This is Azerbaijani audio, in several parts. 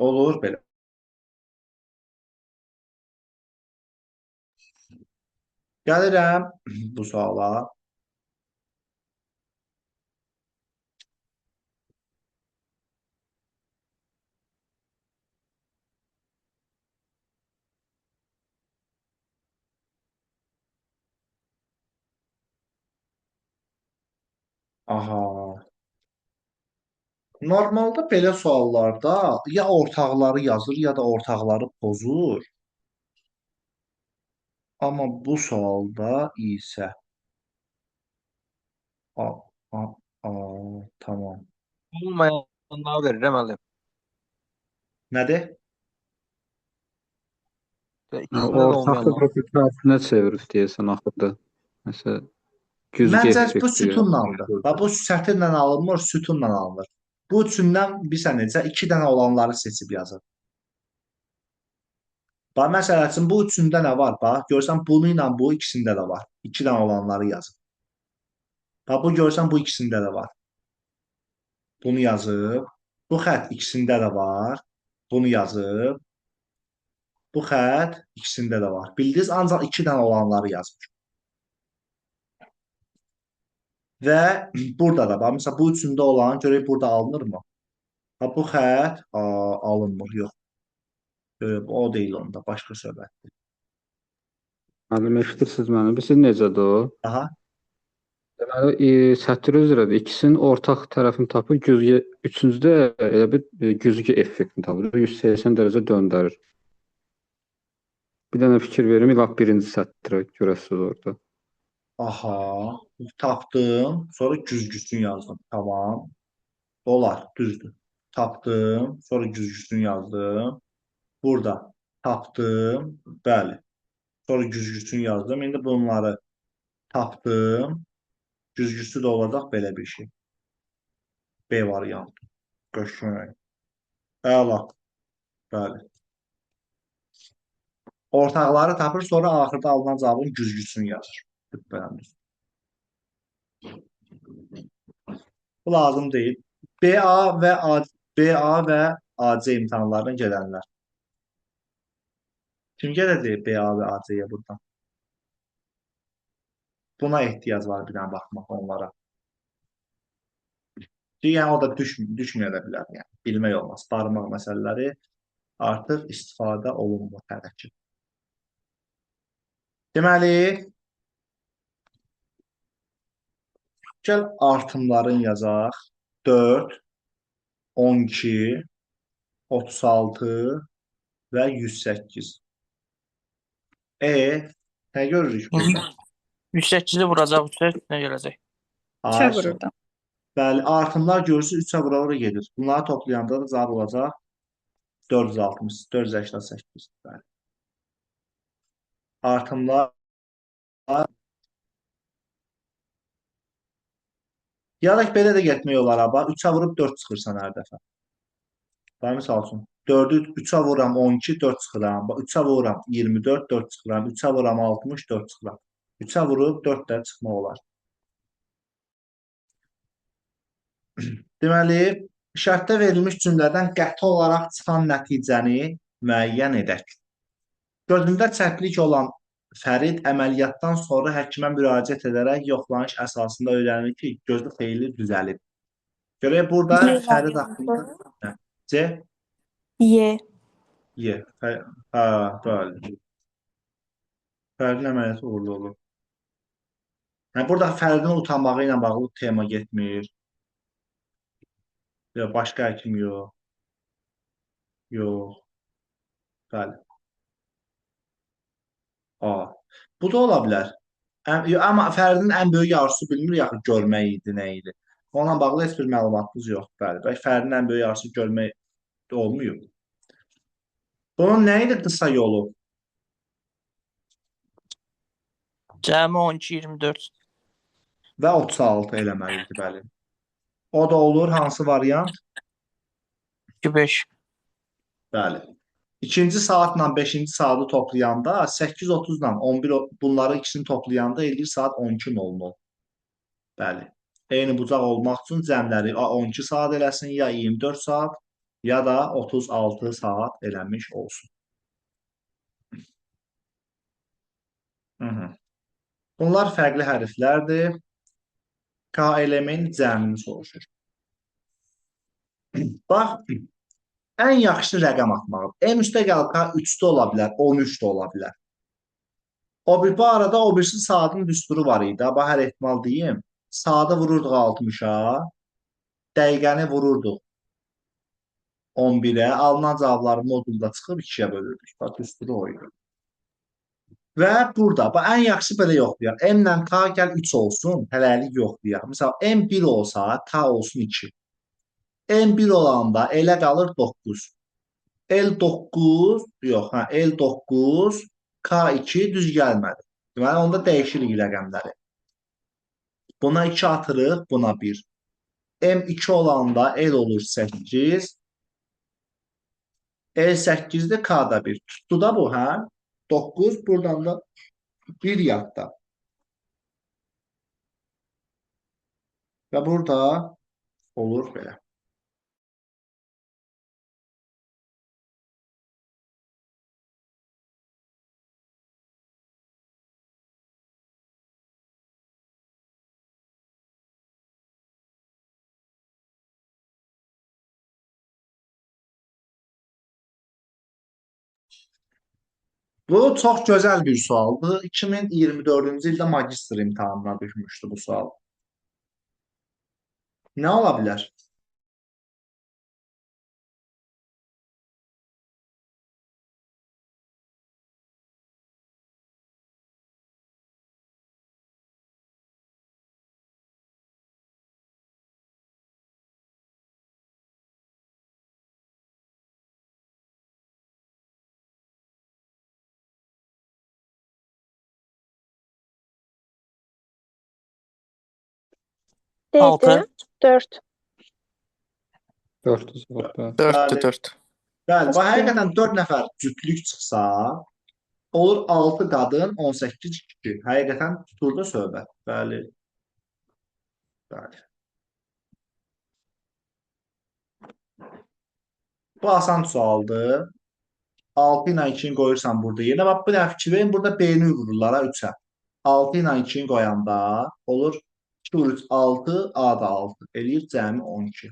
Olur belə. Gəlirəm bu suala. Aha. Normalda belə suallarda ya ortaqları yazır, ya da ortaqları pozur. Amma bu sualda isə a, a, a, tamam. Olmayanlar verirəm əlim. Nədir? Və Ha, ikisində də ortaklı olmayanlar. bir tersine çevirip diyesin axırda. Mesela güzgü Məncə bu effekti ya. sütunlandır. Və bu sətirlə alınmır, sütunla alınır. Bu üçündən bilirsən necə iki dənə olanları seçib yazır. Bax, məsəl üçün bu üçündə nə var? Bax, görsən bunu ilə bu ikisində də var. İki dənə olanları yazır. Bax, bu görsən bu ikisində də var. Bunu yazıb. Bu xətt ikisində də var. Bunu yazıb. Bu xətt ikisində də var. Bildiniz, ancaq iki dənə olanları yazır. Və burada da bax, məsələn, bu üçündə olan görək burada alınırmı? Ha, bu xətt alınmır, yox. O deyil onda, başqa söhbətdir. Müəllim eşidirsiniz məni? Siz necədir o? Aha, Deməli, sətr üzrədir. İkisinin ortaq tərəfini tapır, güzgü üçüncüdə elə bir güzgü effektini tapır. 180 dərəcə döndərir. Bir dənə fikir verim, lap birinci sətrə görəsiniz orada. aha, tapdım, sonra güzgüsünü yazdım. Tamam, olar, düzdür. Tapdım, sonra güzgüsünü yazdım. Burada tapdım, bəli. Sonra güzgüsünü yazdım. İndi bunları tapdım. Güzgüsü də olacaq belə bir şey. B variantı. Qəşəng. Əla, bəli. Ortaqları tapır, sonra axırda alınan cavabın güzgüsünü yazır. Şübhələndir. Bu lazım deyil. BA və AC imtahanlarına gələnlər. Kim gələcək BA və AC-yə buradan? Buna ehtiyac var bir dənə baxmaq onlara. Yəni o da düşməyə də bilər. Yəni bilmək olmaz. Barmaq məsələləri artıq istifadə olunmur hələ ki. Deməli, gəl artımların yazaq. 4, 12, 36 və 108. Nə görürük burada? 108-i vuracaq, 3-ə gələcək. Ay, Üçə vururdum. bəli, artımlar görürsünüz 3-ə vura-vura gedir. Bunları toplayanda da cavab olacaq 460, 488. Bəli. Artımlar ya da belə də getmək olar ha. 3-ə vurub 4 çıxırsan hər dəfə. Bax, misal üçün 4-ü 3-ə vururam 12, 4 çıxıram. Bax, 3-ə vururam 24, 4 çıxıram. 3-ə vururam 60, 4 çıxıram. 3-ə vurub 4 də çıxmaq olar. Deməli, şərtdə verilmiş cümlədən qəti olaraq çıxan nəticəni müəyyən edək. Gözündə çəplik olan Fərid əməliyyatdan sonra həkimə müraciət edərək yoxlanış əsasında öyrənir ki, gözü xeyli düzəlib. Görək burada Y Fərid variantı. haqqında nə? C, Y. Y. Ha, bəli. Fəridin əməliyyatı uğurlu olur. Yəni, burada Fəridin utanmağı ilə bağlı tema getmir. Ya, başqa həkim yox. Yox. Bəli. A. Bu da ola bilər. Amma Fəridin ən böyük arzusu bilmir yaxı görmək idi, nə idi. Onunla bağlı heç bir məlumatımız yoxdur. Bəli. Bəlkə Fəridin ən böyük arzusu görmək olmuyor. Bunun nə idi qısa yolu? Cəmi 12, 24. Və 36 eləməlidir, bəli. O da olur. Hansı variant? 2, 5. Bəli. İkinci saatla 5-ci saatı toplayanda 8:30 ilə 11 bunları ikisini toplayanda eləyir saat 12:00. Bəli. Eyni bucaq olmaq üçün cəmləri 12 saat eləsin, ya 24 saat. ya da 36 saat eləmiş olsun. Hı -hı. Bunlar fərqli hərflərdir. K element cəmini soruşur. Bax, ən yaxşı rəqəm atmağı. M üstəgəl K 3-də ola bilər, 13-də ola bilər. Bu arada o birisi saatın düsturu var idi. Bax, hər ehtimal deyim. Saatı vururduq 60-a, dəqiqəni vururduq 11-ə, alınan cavabları modulda çıxıb 2-yə bölürdük. Bax, düsturu o idi. Və burada, bax, ən yaxşısı belə yoxlayaq. M ilə K gəl 3 olsun, hələlik yoxlayaq. Məsələn, M 1 olsa, K olsun 2. M 1 olanda elə qalır 9. L9, yox, hə, L9, K2 düz gəlmədi. Deməli, onda dəyişirik rəqəmləri. Buna 2 atırıq, buna 1. M2 olanda L olur 8. L8-də K-da 1. Tutdu da bu, hə? 9, buradan da 1 yadda. Və burada olur belə. Bu çox gözəl bir sualdır. 2024-cü ildə magistr imtahanına düşmüşdü bu sual. Nə ola bilər? Altı. Dedim. 4. 4 cavab. Bəli. 4'tü 4. Bəli, bu həqiqətən 4 nəfər cütlük çıxsa, olur 6 qadın, 18 kişi. Həqiqətən tutur da söhbət. Bəli. Bəli. Bu asan sualdır. 6 ilə 2-ni qoyursan burada yerinə. Bax, bir dəfə fikir verin, burada B-ni vururlar 3-ə. 6 ilə 2-ni qoyanda olur 2 vur 3, 6, A da 6. Eləyir cəmi 12.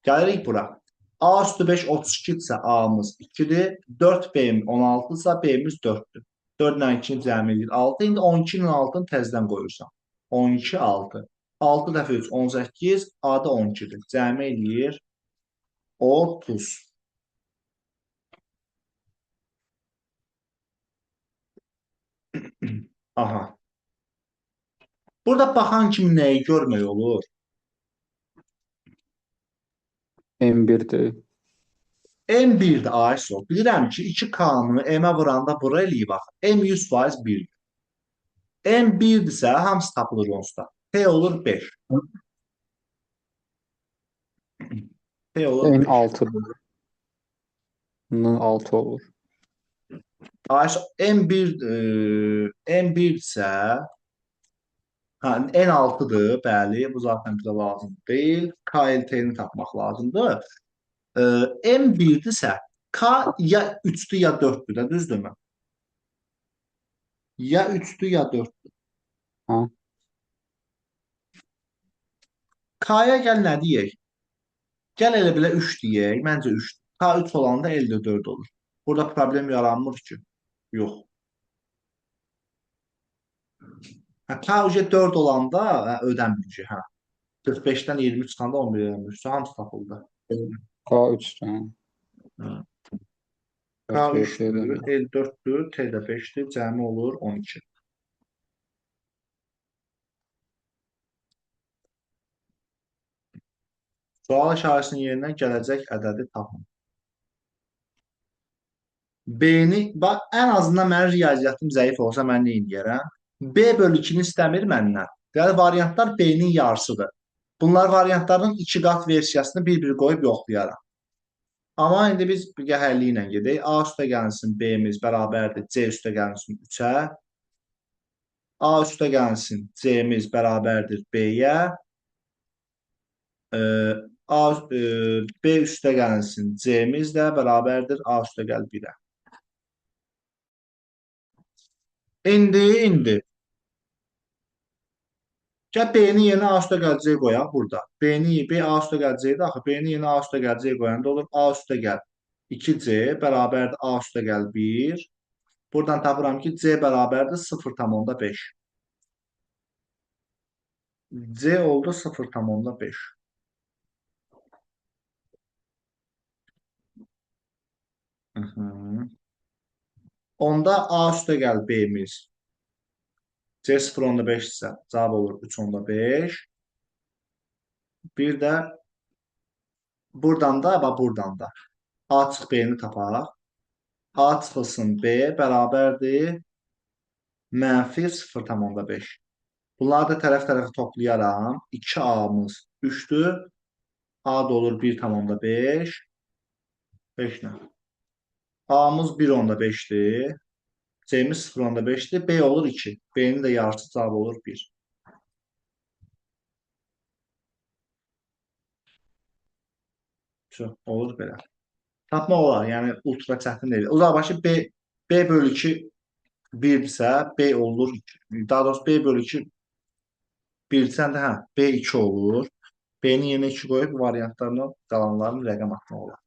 Gəlirik bura. A üstü 5, 32-dirsə A-mız 2-dir. 4B 16-dırsa B-miz 4-dür. 4 ilə 2-ni cəmi edir 6. İndi 12 ilə 6-nı təzədən qoyursan. 12, 6. 6 dəfə 3, 18, A da 12-dir. Cəmi eləyir 30. Aha. Burada baxan kimi nəyi görmək olur? M1-dir. M1-də ASO. Bilirəm ki, 2K-nı M-ə vuranda bura eləyib bax. M 100% 1-dir. M1-dirsə hamısı tapılır onsuz da. P olur 5. P olur 5. N6-dır. Bundan 6 olur. ASO M1-dirsə N6-dır, bəli, bu zaten bizə lazım deyil. KLT-ni tapmaq lazımdır. M1-dirsə K ya 3-dür ya 4-dür də, düzdürmü? Ya 3-dür ya 4-dür. Ha. K-ya gəl nə deyək? Gəl elə bilə 3 deyək. Məncə 3. K 3 olanda elde 4 olur. Burada problem yaranmır ki. Yox. K uca 4 olanda ödənmir ki. 45-dən 20 çıxanda 11 ödənmir. Hamısı tapıldı. K3-dür. K 3-dür, L 4-dür, T də 5-dir. Cəmi olur 12. Sual işarəsinin yerinə gələcək ədədi tapın. B-ni, ən azından mənim riyaziyyatım zəif olsa mən nə edərəm? B bölü 2-ni istəmir məndən. Yəni, variantlar B-nin yarısıdır. Bunlar variantların 2 qat versiyasını bir-bir qoyub yoxlayaraq. Amma indi biz həlli ilə gedək. A üstə gəlsin B-miz bərabərdir C üstə gəlsin 3-ə. A üstə gəlsin C-miz bərabərdir B-yə. B üstəgəlsin C-miz də bərabərdir A üstəgəl 1-ə. İndi. Gəl B-ni yerinə A üstəgəl C qoyaq burada. B A üstəgəl C-dir axı. B-ni yerinə A üstəgəl C qoyanda olur A üstəgəl 2C bərabərdir A üstəgəl 1. Buradan tapıram ki, C bərabərdir 0,5. C oldu 0,5. Onda A üstəgəl B-miz C 0,5 isə cavab olur 3,5. Bir də buradan da A çıx B-ni tapaq. A çıxılsın B bərabərdir mənfi 0,5. Bunları da tərəf-tərəfə toplayaram. 2A-mız 3-dür. A da olur 1,5. 5 nə? A-mız 1,5-dir. C-miz 0,5-dir. B olur 2. B-nin də yarısı cavab olur 1. Olur belə. Tapmaq olar. Yəni ultra çətin deyil. Uzaqbaşı B bölü 2 1-dirsə B olur 2. Daha doğrusu B bölü 2 1-dirsə də B 2 olur. B-ni yerinə 2 qoyub variantlarla qalanların rəqəm atmaq olar.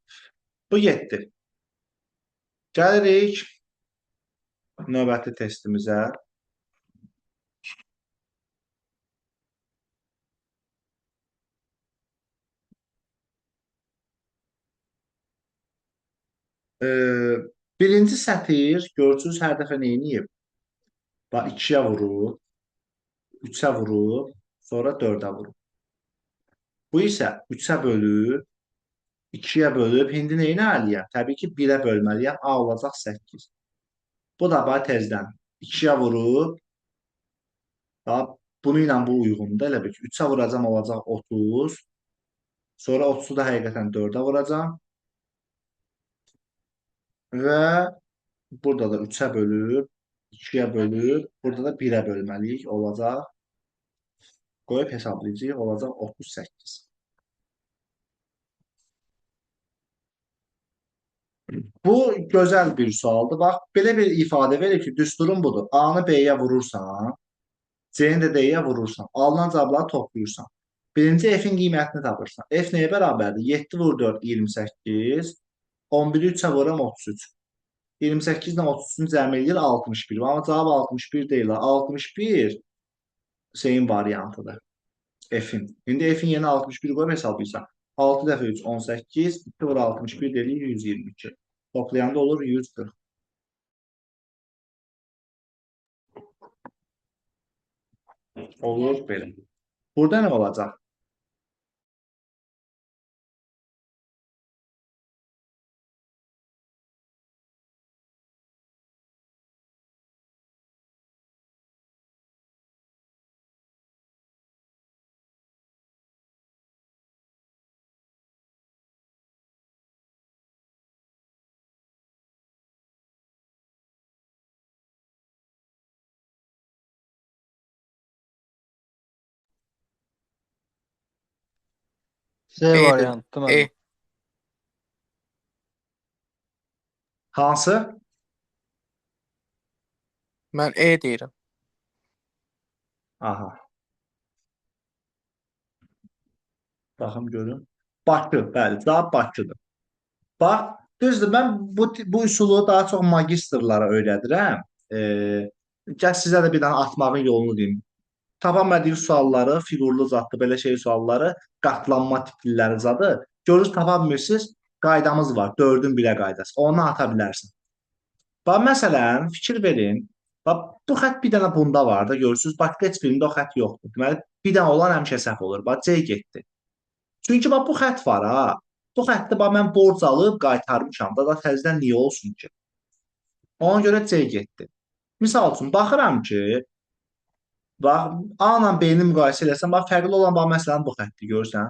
Bu 7. Gəlirik növbəti testimizə. Birinci sətir görürsünüz hər dəfə nə edib? 2-yə vurub, 3-ə vurub, sonra 4-ə vurub. Bu isə 3-ə bölüb, 2-yə bölüb, indi nə eləyəm? Təbii ki, 1-ə bölməliyəm, A olacaq 8. Bu da tezdən 2-yə vurub, bunu ilə bu uyğundur. Elə bil ki, 3-ə vuracam olacaq 30, sonra 30-u da həqiqətən 4-ə vuracam. Və burada da 3-ə bölüb, 2-yə bölüb, burada da 1-ə bölməliyik, olacaq. Qoyub hesablayacaq, olacaq 38. Bu gözəl bir sualdır. Bax, belə bir ifadə verir ki, düsturun budur. A-nı B-yə vurursan, C-ni də D-yə vurursan, alınan cavabları toplayırsan. Birinci F-in qiymətini tapırsan. F nəyə bərabərdir? 7 vur 4, 28. 11-i 3-ə vuram 33. 28 ilə 33-ün cəmi eləyir 61. Amma cavab 61 deyil. 61 şeyin variantıdır. F-in. İndi F-in yerinə 61 qoyub hesablayırsan. 6 dəfə 3, 18. 2 vur 61 deyil 122. Toplayanda olur 140. Olur belə. Burada nə olacaq? C variantı E. mənim. Hansı? Mən E deyirəm. Aha. Baxım görün. Bakı, bəli, cavab Bakıdır. Bax, düzdür, mən bu üsulu daha çox magistrlara öyrədirəm. Gəl sizə də bir dənə atmağın yolunu deyim. Tapa bilmədiyi sualları, fiqurlu zadlı, belə şey sualları, qatlanma tipliləri zadı. Görürsünüz, tapa bilmirsiniz, qaydamız var, 4-ün 1-ə qaydası. Onu ata bilərsin. Bax, məsələn, fikir verin. Bax, bu xət bir dənə bunda var da, görürsünüz, bax, heç birində o xət yoxdur. Deməli, bir dənə olan həmişə səhv olur. Bax, C getdi. Çünki bax, bu xət var ha. Bu xətdə bax, mən borc alıb qaytarmışam da təzədən niyə olsun ki? Ona görə C getdi. Misal üçün, baxıram ki, bax, A ilə B-ni müqayisə eləsəm, bax, fərqli olan bax, məsələn, bu xətdir, görürsən?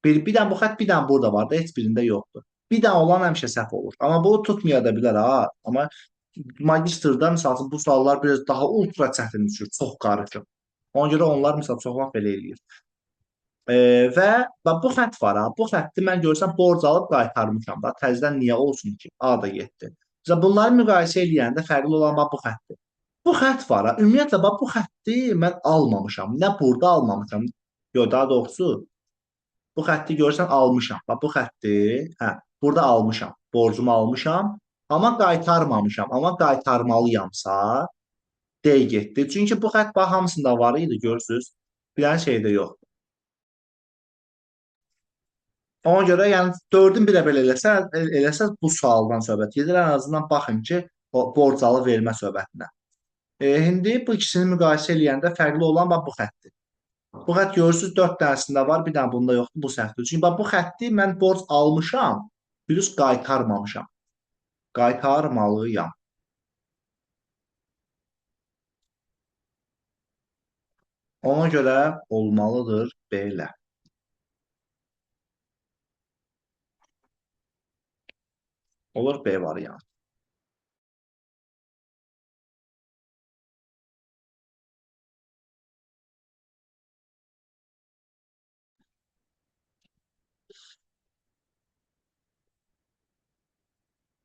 Bir dənə bu xət, bir dənə burada var da, heç birində yoxdur. Bir dənə olan həmişə səhv olur. Amma bu tutmaya da bilər ha. Amma magistrda, misal üçün, bu suallar biraz daha ultra çətin düşür, çox qarışıq. Ona görə onlar, misal, çox vaxt belə eləyir. Və bu xətt var ha. Bu xətti mən görsəm borc alıb qaytarmışam da. Təzədən niyə olsun ki? A da getdi. Məsələn, bunları müqayisə eləyəndə fərqli olan bax bu xəttdir. Bu xətt var ha. Ümumiyyətlə bax bu xətti mən almamışam. Nə burada almamışam. Yox, daha doğrusu bu xətti görsən almışam. Bax bu xətti, hə, burada almışam. Borcumu almışam, amma qaytarmamışam. Amma qaytarmalıyamsa D getdi. Çünki bu xətt bax hamısında var idi, görürsüz. Bir dənə şeydə yox. Ona görə yəni 4-ün birə belə eləsəz bu sualdan söhbət gedir. Ən azından baxın ki, o borc alıb vermə söhbətinə. İndi bu ikisini müqayisə eləyəndə fərqli olan bax bu xəttdir. Bu xətt görürsüz 4 dənəsində var, bir dənə bunda yoxdur, bu səhvdir. Çünki bax bu xətti mən borc almışam, plus qaytarmamışam. Qaytarmalıyam. Ona görə olmalıdır belə. Olur B variantı.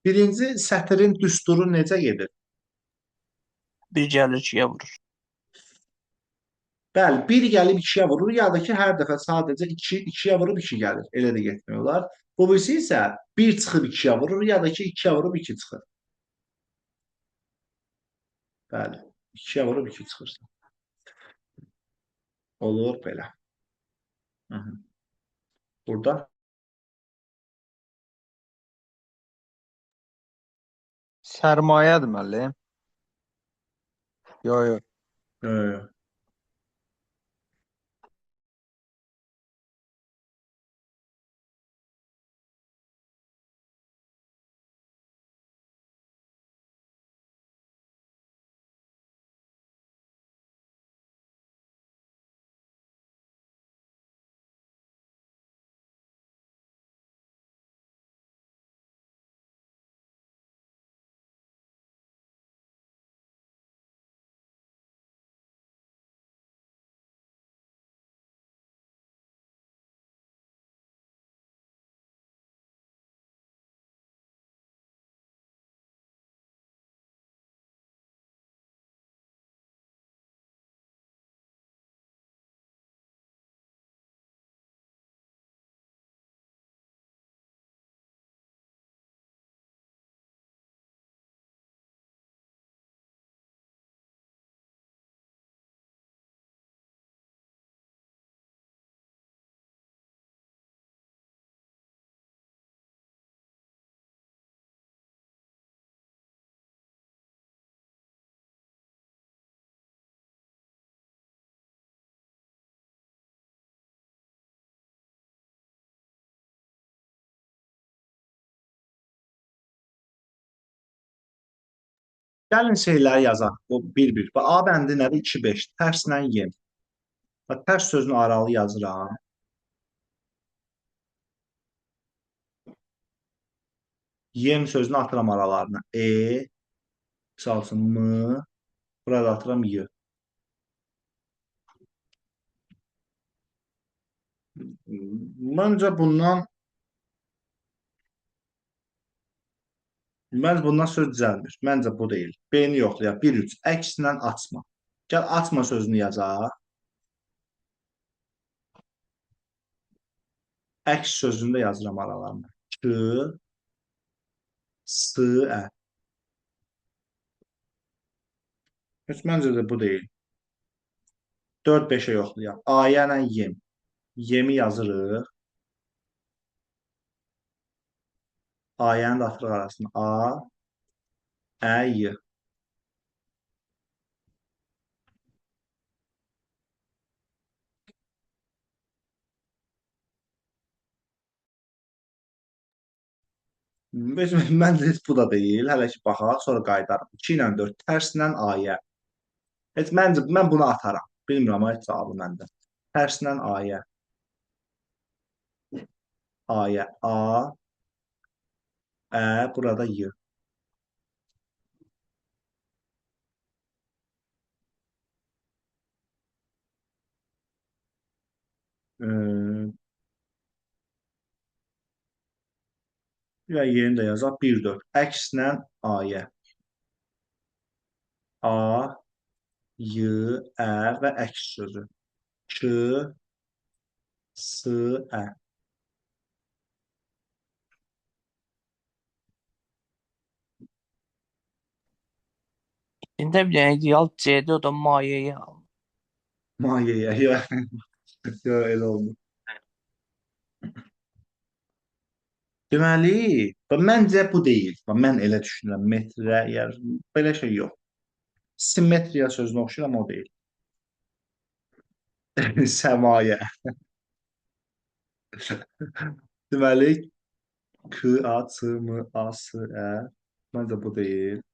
Birinci sətrin düsturu necə gedir? Bir gəlir 2-yə vurur. Bəli, 1 gəlib 2-yə vurur, ya da ki, hər dəfə sadəcə 2-yə vurub 2 gəlir. Elə də getmək olar. Bu birisi isə 1 çıxıb 2-yə vurur, ya da ki, 2-yə vurub 2 çıxır. Bəli, 2-yə vurub 2 çıxırsa. Olur belə. Hı -hı. Burada Sərmayədir müəllim. Yox, yox. e, Gəlin şeyləri yazaq. O bir-bir. Bax, A bəndi nədir? 2-5. Tərslə yem. Bax, tərs sözünü aralı yazıram. Yem sözünü atıram aralarına. Misal üçün, M. Burada atıram Y. Məncə bundan söz düzəlmir. Məncə bu deyil. B-ni yoxlayaq. 1-3. Əkslə açma. Gəl açma sözünü yazaq. Əks sözünü də yazıram aralarına. K, S, Ə. Heç məncə də bu deyil. 4-5-ə yoxlayaq. A-yə ilə yem. Yemi yazırıq. A-yəni də atırıq arasına. A, Ə, Y. Məncə heç bu da deyil. Hələ ki baxaq, sonra qayıdarıq. 2 ilə 4 tərslə A-yə. Heç məncə mən bunu ataram. Bilmirəm amma heç cavabı məndə. Tərslə A-yə. A-yə. A, Ə, burada Y. Ee, ya yerini də yazaq. 1, 4. Əkslə ayə. A, y, ə və əks sözü. Ç, s, ə. İçində bir dənə ideal C'dir, o da mayeyi al. Mayəyə. Ya, ya elə oldu. Deməli, məncə bu deyil. Mən elə düşünürəm. Metrə, yəni belə şey yox. Simmetriya sözünə oxşuyur, amma o deyil. Səmayə. Deməli, K, A, C, M, A, S, Ə. Məncə bu deyil.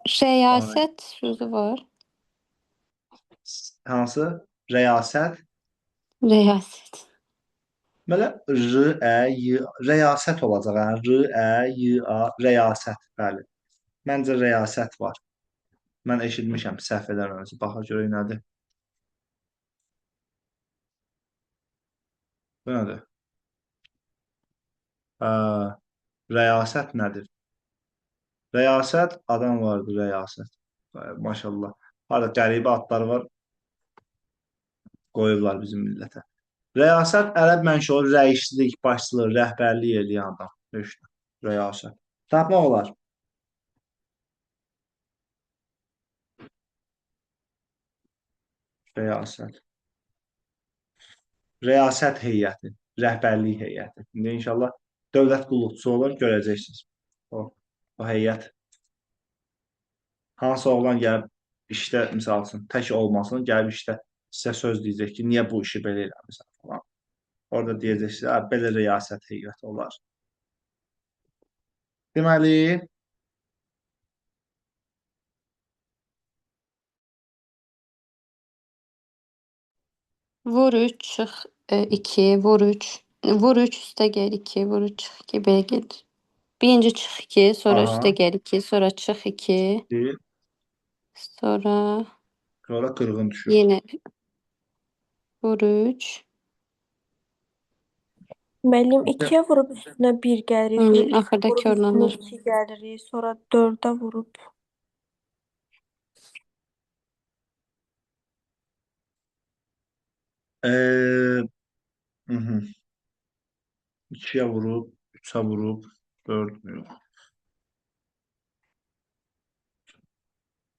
Rəyasət sözü var. Hansı? Rəyasət. Rəyasət. Belə R, Ə, Y, rəyasət olacaq. Yəni R, Ə, Y, A, rəyasət. Bəli. Məncə rəyasət var. Mən eşitmişəm, səhv eləmirəmsə. Baxa görək nədir. Bu nədir? Rəyasət nədir? Rəyasət, adam vardı, rəyasət. Maşallah. Harada qəribə adlar var, qoyurlar bizim millətə. Rəyasət ərəb mənşəli olur, rəislik, başçılıq, rəhbərlik eləyən adam. İşte, rəyasət. Tapmaq olar. Rəyasət. Rəyasət heyəti, rəhbərlik heyəti. İndi inşallah dövlət qulluqçusu olur, görəcəksiniz. O heyət. Hansı oğlan gəlib işdə, misal üçün, tək olmasın, gəlib işdə sizə söz deyəcək ki, niyə bu işi belə eləmirsən falan. Orada deyəcəksiniz, belə rəyasət heyəti olar. Deməli, Vur 3, çıx 2, vur 3. Vur 3, üstə gəl 2, vur 3, çıx 2, belə gedir. Birinci çıx 2, sonra aha, üstə gəl 2, sonra çıx 2, bir, sonra sonra qırğın düşür. yenə vur 3. Müəllim 2-yə vurub üstünə 1 gəlirik. Bir Axırda vurub üstünə korlanır. 2 gəlirik. Sonra 4-ə vurub. Hı -hı. 2'ye vurub, 3'e vurub, 4 yox.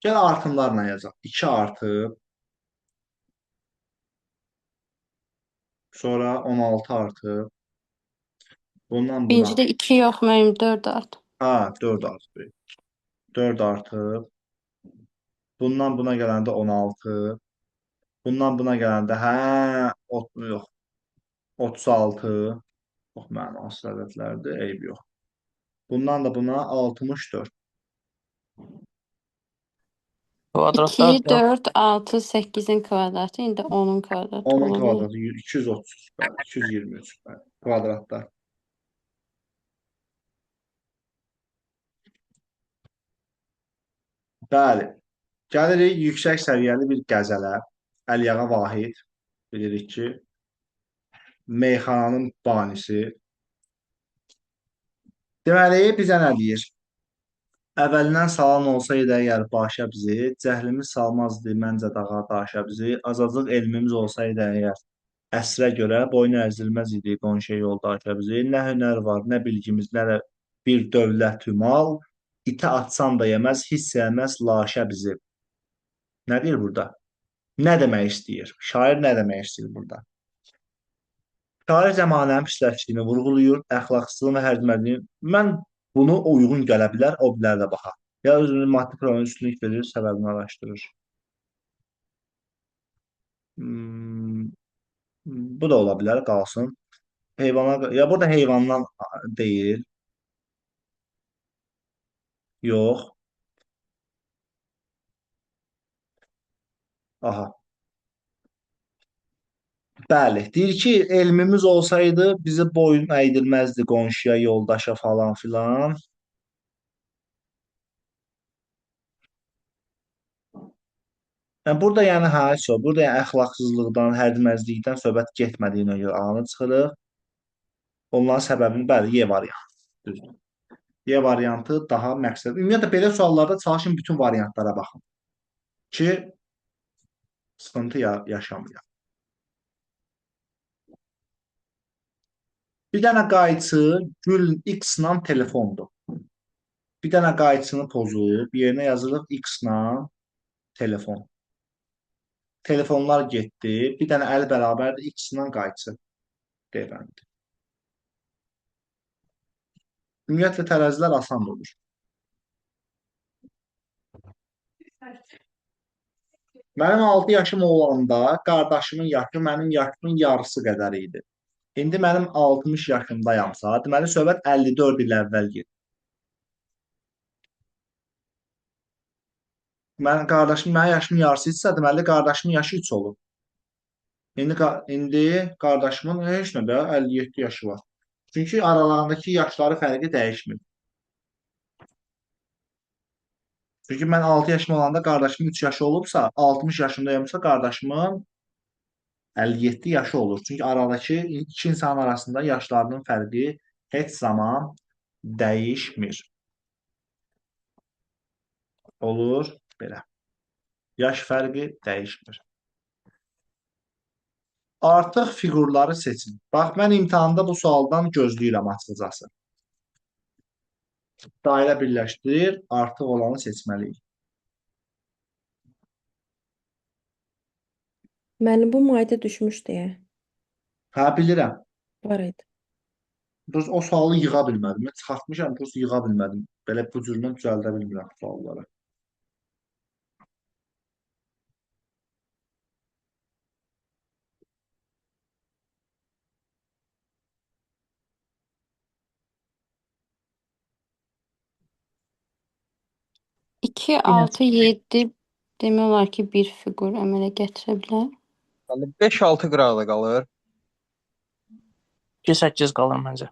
Gəl artımlarla yazaq. 2 artıb, sonra 16 artıb. Bundan buna. Birincidə 2 yox, müəllim 4 art. Ha, 4 artıb. 4 artıb. Bundan buna gələndə 16. Bundan buna gələndə, hə, yox, 36. Yox, mənasız ədədlərdir, eyb yox. Bundan da buna 64. Kvadratlar 2, 4, 6, 8-in kvadratı, indi 10-un kvadratı 10'un olur. kvadratı 230, bəli, 223 bəli, kvadratlar. Bəli. Gəlirik yüksək səviyyəli bir qəzələ. Əliyağa Vahid bilirik ki, meyxananın banisi. Deməli, bizə nə deyir? Əvvəlindən salan olsaydı əgər başa bizi, cəhlimiz salmazdı məncə dağa daşa bizi, azacıq elmimiz olsaydı əgər əsrə görə boyun əzilməz idi qonşu yoldaşa bizi. Nə hünər var, nə bilgimiz, nə də bir dövlət mal, itə atsan da yeməz, hiss eləməz laşa bizi. Nə deyir burada? Nə demək istəyir? Şair nə demək istəyir burada? Şair zəmanənin pisləşdiyini vurğulayır, əxlaqsızlığını və hərcmədiyini. Mən bunu uyğun gələ bilər, o bilər də baxa. Ya özünün maddi problemə üstünlük verir, səbəbini araşdırır. Bu da ola bilər, qalsın. Heyvana, ya burada heyvandan deyil. Yox. Aha. Bəli, deyir ki, elmimiz olsaydı bizi boyun əydirməzdi qonşuya, yoldaşa falan filan. Yəni burada yəni burada yəni əxlaqsızlıqdan, hərdiməzlikdən söhbət getmədiyinə görə anı çıxırıq. Onların səbəbini bəli, Y variantı. Düzdür. Y variantı daha məqsəd. Ümumiyyətlə belə suallarda çalışın bütün variantlara baxın ki, sıxıntı yaşamayaq. Bir dənə qayçı gül X-la telefondur. Bir dənə qayçını pozub, yerinə yazırıq X-la telefon. Telefonlar getdi. Bir dənə əl bərabərdir X-la qayçı. Deyəndə. Ümumiyyətlə tərəzilər asan olur. Mənim 6 yaşım olanda qardaşımın yaşı mənim yaşımın yarısı qədər idi. İndi mənim 60 yaşımdayamsa, deməli söhbət 54 il əvvəl gedir. Mənim yaşımın yarısı isə, deməli qardaşımın yaşı 3 olur. İndi qardaşımın heç nə də 57 yaşı var. Çünki aralarındakı yaşları fərqi dəyişmir. Çünki mən 6 yaşım olanda qardaşımın 3 yaşı olubsa, 60 yaşımdayımsa qardaşımın 57 yaşı olur. Çünki aradakı iki insan arasında yaşlarının fərqi heç zaman dəyişmir. Olur belə. Yaş fərqi dəyişmir. Artıq fiqurları seçin. Bax, mən imtahanda bu sualdan gözləyirəm açıqcası. Dairə birləşdir, artıq olanı seçməliyik. Mənim bu mayda düşmüşdü ya. Hə, bilirəm. Var idi. O sualı yığa bilmədim. Mən çıxartmışam, yığa bilmədim. Belə bu cürlə düzəldə bilmirəm sualları. İki, 6, 7 demək olar ki, bir fiqur əmələ gətirə bilər. 5-6 qıraqda qalır. 2-8 qalır məncə.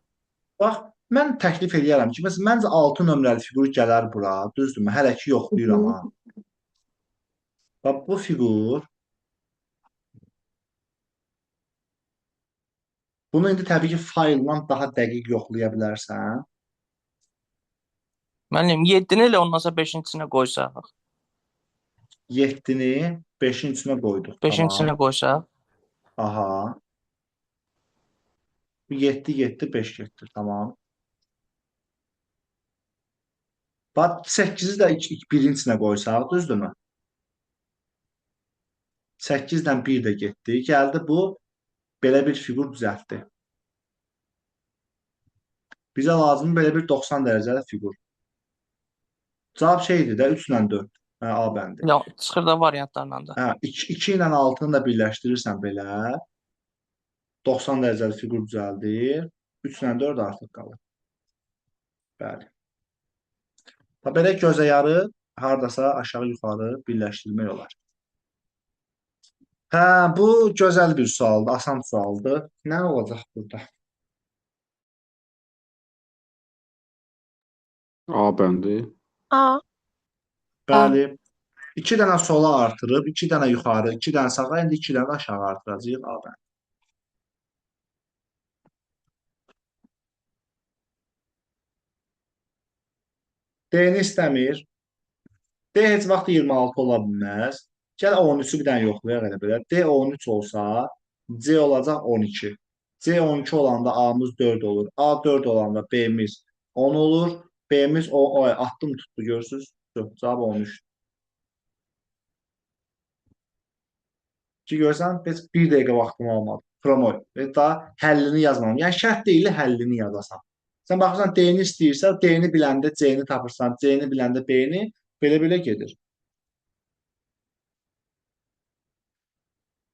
Bax, mən təklif edirəm ki, məsələn, məncə 6 nömrəli fiqur gələr bura, düzdürmü? Hələ ki yoxlayıram ha. Bax, bu fiqur bunu indi təbii ki, fayldan daha dəqiq yoxlaya bilərsən. Müəllim 7-ni elə ondan sonra 5-in qoysaq. 7-ni 5-in içinə qoyduq. 5-in Tamam. qoysaq. Aha. 7, 7, 5 getdi. Tamam. Bax, 8-i də 1-in içinə qoysaq, düzdürmü? 8-dən 1 də getdi. Gəldi bu, belə bir fiqur düzəltdi. Bizə lazım belə bir 90 dərəcəli fiqur. Cavab şeydir də 3 ilə 4. Hə, A bəndi. Ya, çıxır da variantlarla da. Hə, 2 ilə 6-nı da birləşdirirsən belə. 90 dərəcəli fiqur düzəldir. 3 ilə 4 artıq qalır. Bəli. Belə gözə yarı hardasa aşağı-yuxarı birləşdirmək olar. Hə, bu gözəl bir sualdır, asan sualdır. Nə olacaq burada? A bəndi. A. Bəli. 2 dənə sola artırıb, 2 dənə yuxarı, 2 dənə sağa, indi 2 dənə aşağı artıracağıq A bəndi. D-ni istəmir. D heç vaxt 26 ola bilməz. Gəl 13-ü bir dənə yoxlayaq elə belə. D 13 olsa, C olacaq 12. C 12 olanda A-mız 4 olur. A 4 olanda B-miz 10 olur. B-miz atdım tutdu, görürsünüz. Cavab 13. Ki görsən, heç 1 dəqiqə vaxtım olmadı. Promoy. Daha həllini yazmam. Yəni şərt deyil, həllini yazasan. Sən baxırsan, D-ni istəyirsən, D-ni biləndə C-ni tapırsan, C-ni biləndə B-ni, belə-belə gedir.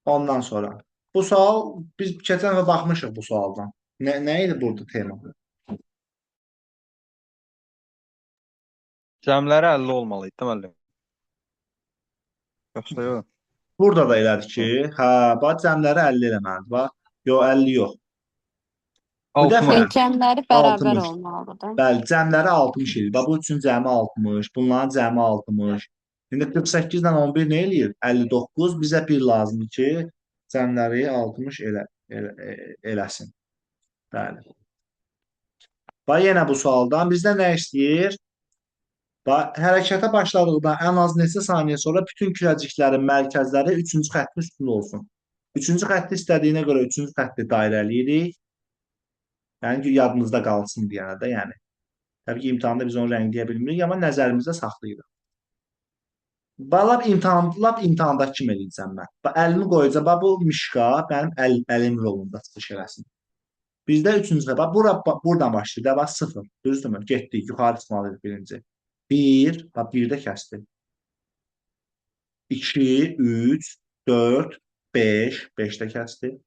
Ondan sonra. Bu sual, biz keçən dəfə baxmışıq bu sualdan. Nə idi burada tema? Cəmləri 50 olmalı idi, müəllim. Yoxsa yox? Burada da elədir ki, hə, bax cəmləri 50 eləməlidir. Bax, yox 50 yox. Bu 60. dəfə Cəmləri bərabər 60. olmalıdır. Bəli, cəmləri 60 idi. Bax, bu üçün cəmi 60, bunların cəmi 60. İndi 48 ilə 11 nə eləyir? 59. Bizə 1 lazımdır ki, cəmləri 60 eləsin. Bəli. Bax, yenə bu sualdan bizdə nə istəyir? Bax, hərəkətə başladıqdan ən az neçə saniyə sonra bütün kürəciklərin mərkəzləri 3-cü xəttin üstündə olsun. 3-cü xətti istədiyinə görə 3-cü xətti dairəliyirik. Yəni ki, yadımızda qalsın deyənə də, yəni. Təbii ki, imtahanda biz onu rəngləyə bilmirik, amma nəzərimizdə saxlayırıq. Lap imtahanda kim eləyəcəm mən? Əlimi qoyacaq, bu mişqa mənim əlim rolunda çıxış eləsin. Bizdə 3-cü xətt, buradan başlayır, bax 0, düzdürmü? Getdik, yuxarı çıxmalıyıq birinci. 1, bax 1-də kəsdik. 2, 3, 4, 5, 5-də kəsdik.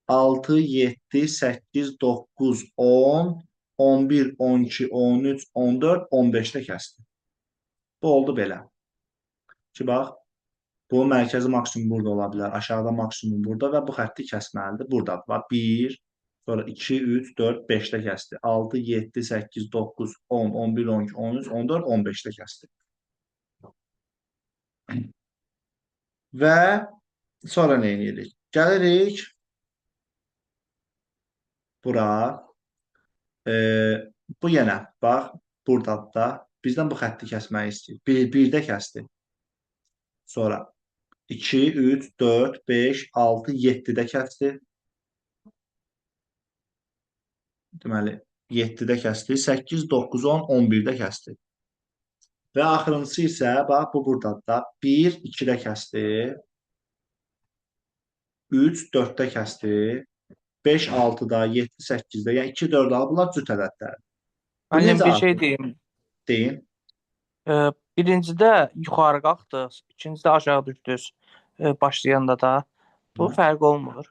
6, 7, 8, 9, 10, 11, 12, 13, 14, 15-də kəsdik. Bu oldu belə. Ki, bax, bu mərkəzi maksimum burada ola bilər, aşağıda maksimum burada və bu xətti kəsməlidir. Burada, bax, 1, sonra 2, 3, 4, 5-də kəsdik. 6, 7, 8, 9, 10, 11, 12, 13, 14, 15-də kəsdik. Və sonra nə edirik? Gəlirik bura. Bu yenə, bax, burada da bizdən bu xətti kəsməyi istəyir. 1-də kəsdi. Sonra 2, 3, 4, 5, 6, 7-də kəsdi. Deməli, 7-də kəsdi. 8, 9, 10, 11-də kəsdi. Və axırıncısı isə, bax, bu burada da 1, 2-də kəsdi. 3, 4-də kəsdi. 5, 6-da, 7, 8-də, yəni 2, 4, 6, bunlar cüt ədədlərdir. Bu Müəllim, necə bir şey artır? deyim. Deyin. Birincidə yuxarı qalxdıq, ikincidə aşağı düşdük. Başlayanda da. Bu fərq olmur.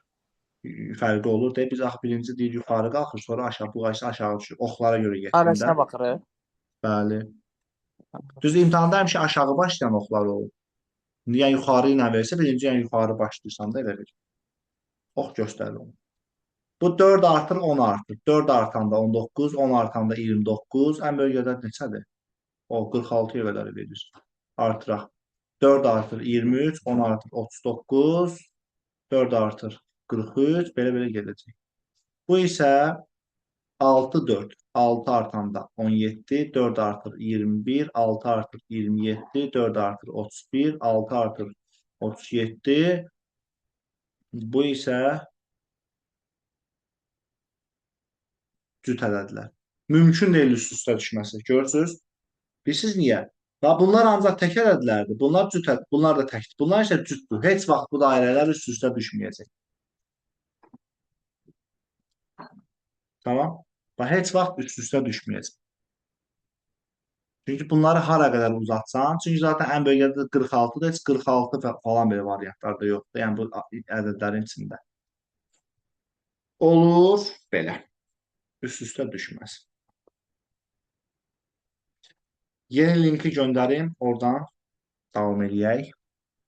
Fərqi olur da, biz axı birinci deyir yuxarı qalxır, sonra aşağı, bu aşağı düşür. Oxlara görə getdiyində. Arasına baxırıq. Bəli. Düz imtahanda həmişə aşağı başlayan oxlar olur. Yəni yuxarı ilə versə, birinci yəni yuxarı başlayırsan da elə bir. Ox göstərir onu. Bu 4 artır 10 artır. 4 artanda 19, 10 artanda 29. Ən böyük ədəd neçədir? O 46-ya qədər verir. Artıraq. 4 artır 23, 10 artır 39, 4 artır 43, belə-belə gedəcək. Bu isə 6, 4. 6 artanda 17, 4 artır 21, 6 artır 27, 4 artır 31, 6 artır 37. Bu isə cüt ədədlər. Mümkün deyil üst-üstə düşməsi. Görürsünüz? Bilirsiniz niyə? Bunlar ancaq tək ədədlərdir. Bunlar cüt ədəd, bunlar da təkdir. Bunlar isə cütdür. Heç vaxt bu dairələr üst-üstə düşməyəcək. Tamam? Heç vaxt üst-üstə düşməyəcək. Çünki bunları hara qədər uzatsan, çünki zaten ən böyük ədəd 46-dır, heç 46 falan belə variantlar da yoxdur. Yəni bu ədədlərin içində. Olur belə. Üst-üstə düşməz. Yeni linki göndərim, oradan davam eləyək.